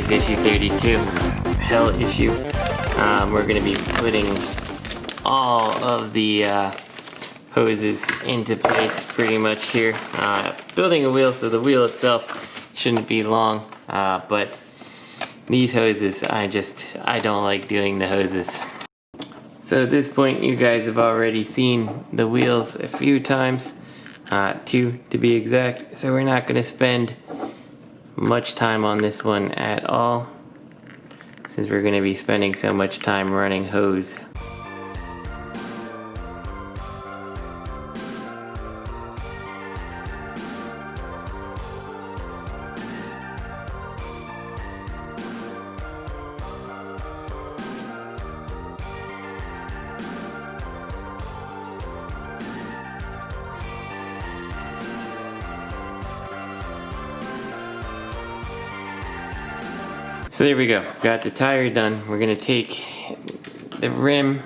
guys, issue 32, Hell issue. We're going to be putting all of the hoses into place pretty much here. Building a wheel, so the wheel itself shouldn't be long, but these hoses, I don't like doing the hoses. So at this point you guys have already seen the wheels a few times, two to be exact, so we're not going to spend much time on this one at all, since we're going to be spending so much time running hose. So there we go, got the tire done. We're gonna take the rim,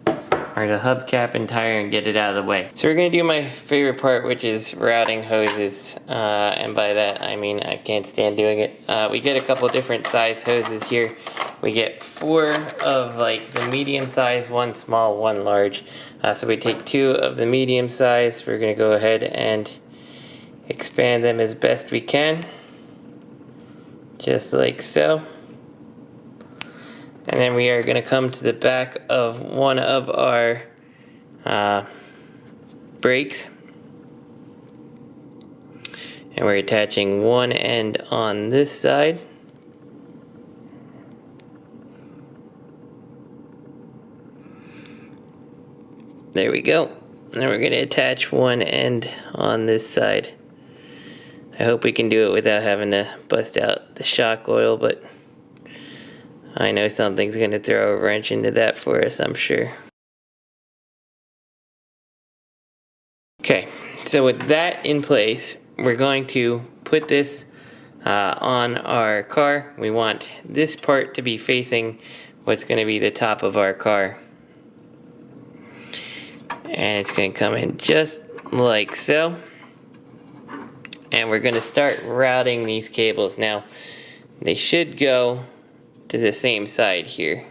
or the hubcap and tire, and get it out of the way. So we're gonna do my favorite part, which is routing hoses, and by that I mean I can't stand doing it. We get a couple different size hoses here. We get 4 of like the medium size, 1 small, 1 large. So we take 2 of the medium size. We're gonna go ahead and expand them as best we can. Just like so. And then we are going to come to the back of one of our brakes. And we're attaching one end on this side. There we go. And then we're going to attach one end on this side. I hope we can do it without having to bust out the shock oil, but I know something's going to throw a wrench into that for us, I'm sure. Okay, so with that in place, we're going to put this on our car. We want this part to be facing what's going to be the top of our car. And it's going to come in just like so. And we're going to start routing these cables. Now, they should go to the same side here.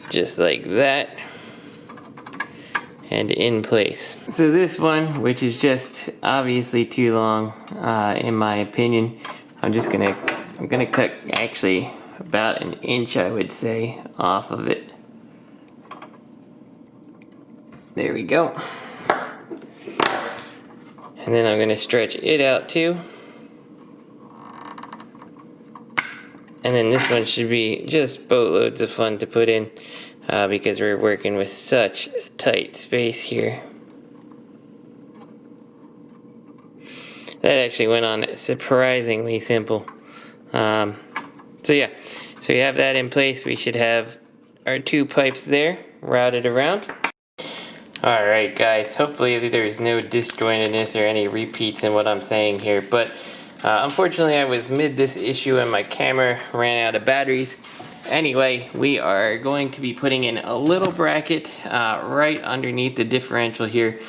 Just like that. And in place. So this one, which is just obviously too long, in my opinion, I'm gonna cut actually about 1 inch, I would say, off of it. There we go. And then I'm going to stretch it out too. And then this one should be just boatloads of fun to put in, because we're working with such a tight space here. That actually went on surprisingly simple. So yeah, so we have that in place. We should have our 2 pipes there routed around. Alright guys, hopefully there's no disjointedness or any repeats in what I'm saying here, but unfortunately I was mid this issue and my camera ran out of batteries. Anyway, we are going to be putting in a little bracket right underneath the differential here.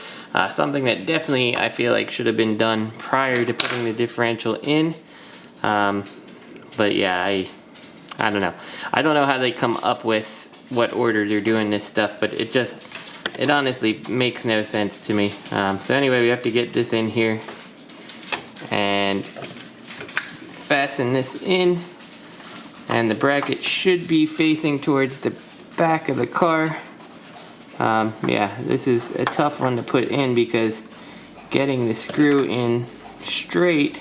Something that definitely I feel like should have been done prior to putting the differential in. But yeah, I don't know. I don't know how they come up with what order they're doing this stuff, but it honestly makes no sense to me. So anyway, we have to get this in here and fasten this in, and the bracket should be facing towards the back of the car. Yeah, this is a tough one to put in because getting the screw in straight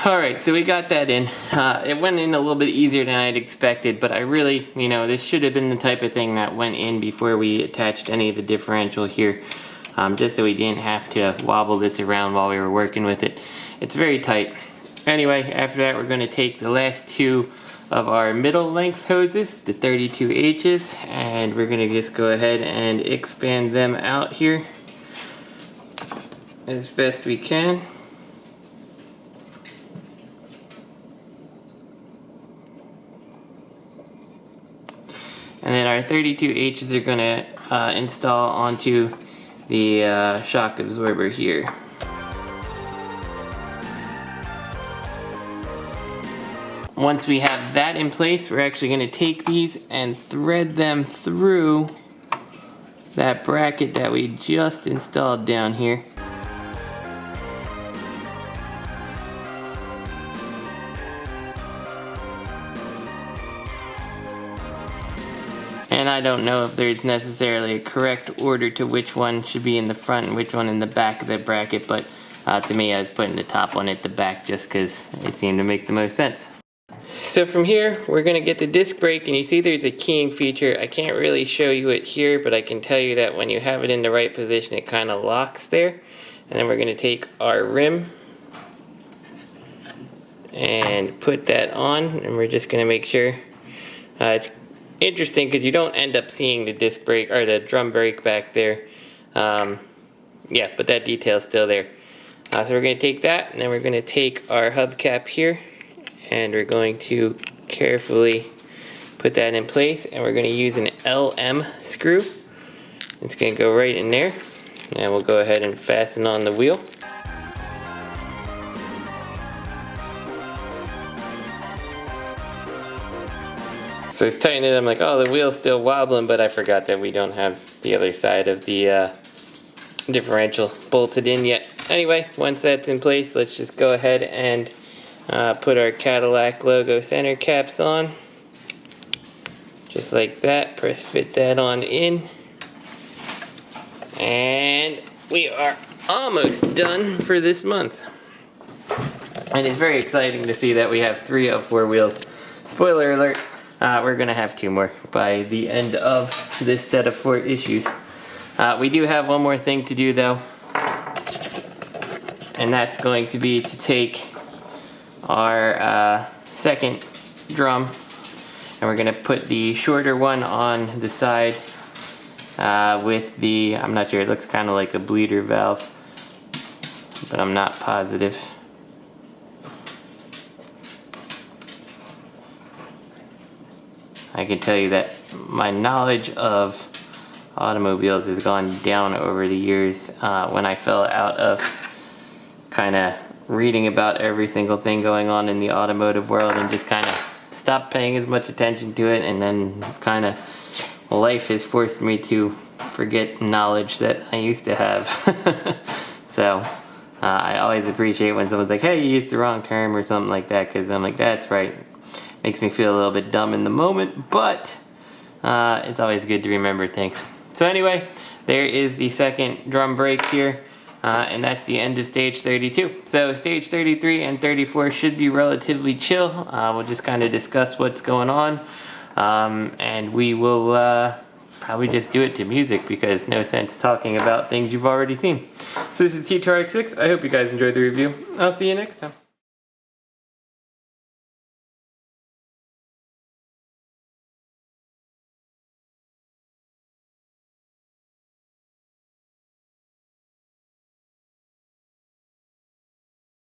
Alright, so we got that in. It went in a little bit easier than I'd expected, but I really, this should have been the type of thing that went in before we attached any of the differential here, just so we didn't have to wobble this around while we were working with it. It's very tight. Anyway, after that we're going to take the last 2 of our middle length hoses, the 32H's, and we're going to just go ahead and expand them out here as best we can. And then our 32Hs are going to install onto the shock absorber here. Once we have that in place, we're actually going to take these and thread them through that bracket that we just installed down here. And I don't know if there's necessarily a correct order to which one should be in the front and which one in the back of the bracket, but to me I was putting the top one at the back just because it seemed to make the most sense. So from here, we're going to get the disc brake, and you see there's a keying feature. I can't really show you it here, but I can tell you that when you have it in the right position, it kind of locks there. And then we're going to take our rim and put that on, and we're just going to make sure. It's interesting because you don't end up seeing the disc brake or the drum brake back there. Yeah, but that detail's still there. So we're going to take that, and then we're going to take our hubcap here, and we're going to carefully put that in place, and we're going to use an LM screw. It's going to go right in there, and we'll go ahead and fasten on the wheel. So it's tightened it. I'm like, oh, the wheel's still wobbling, but I forgot that we don't have the other side of the differential bolted in yet. Anyway, once that's in place, let's just go ahead and put our Cadillac logo center caps on. Just like that. Press fit that on in. And we are almost done for this month. And it's very exciting to see that we have 3 of 4 wheels. Spoiler alert, we're going to have 2 more by the end of this set of 4 issues. We do have one more thing to do though. And that's going to be to take our second drum, and we're going to put the shorter one on the side with the, I'm not sure, it looks kind of like a bleeder valve, but I'm not positive. I can tell you that my knowledge of automobiles has gone down over the years when I fell out of kind of reading about every single thing going on in the automotive world and just kind of stopped paying as much attention to it, and then kind of life has forced me to forget knowledge that I used to have. So I always appreciate when someone's like, hey, you used the wrong term or something like that, because I'm like, that's right. Makes me feel a little bit dumb in the moment, but it's always good to remember things. So anyway, there is the second drum brake here. And that's the end of stage 32. So stage 33 and 34 should be relatively chill. We'll just kind of discuss what's going on. And we will probably just do it to music, because no sense talking about things you've already seen. So this is T2RX6. I hope you guys enjoyed the review. I'll see you next time.